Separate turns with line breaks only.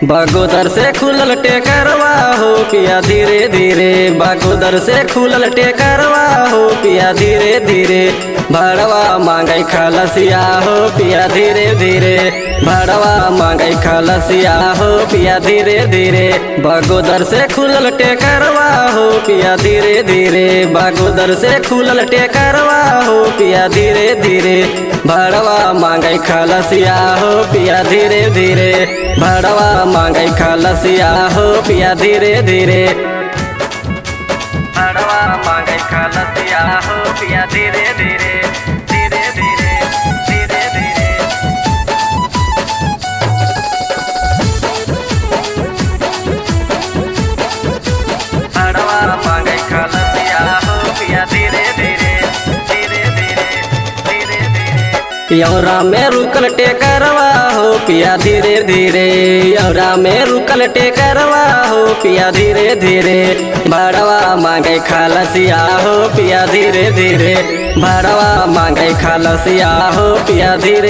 बागोदर से खुलल टेकरवा हो पिया धीरे धीरे, बागोदर से खुलल टेकरवा हो पिया धीरे धीरे। भाड़वा मांगई खलसिया हो पिया धीरे धीरे, भाड़वा मांगई खलसिया हो पिया धीरे धीरे। बागोदर से खुलल टेकरवा हो पिया धीरे धीरे, बागोदर से खुलल टेकरवा हो पिया धीरे धीरे। भाड़वा मांगई खलसिया हो पिया धीरे धीरे, भाड़वा मांगई खलसिया हो पिया धीरे धीरे। भाड़वा मांगई खलसिया हो पिया धीरे धीरे, धीरे धीरे, धीरे धीरे। भाड़वा मांगई खलसिया हो पिया धीरे धीरे, धीरे धीरे, धीरे धीरे। यौरा में रुकल टेकरवा हो पिया धीरे धीरे, यौरा में रुकल टेकरवा हो पिया धीरे धीरे। भाड़वा मांगे खलसिया हो पिया धीरे धीरे, भाड़वा मांगे खलसिया हो पिया धीरे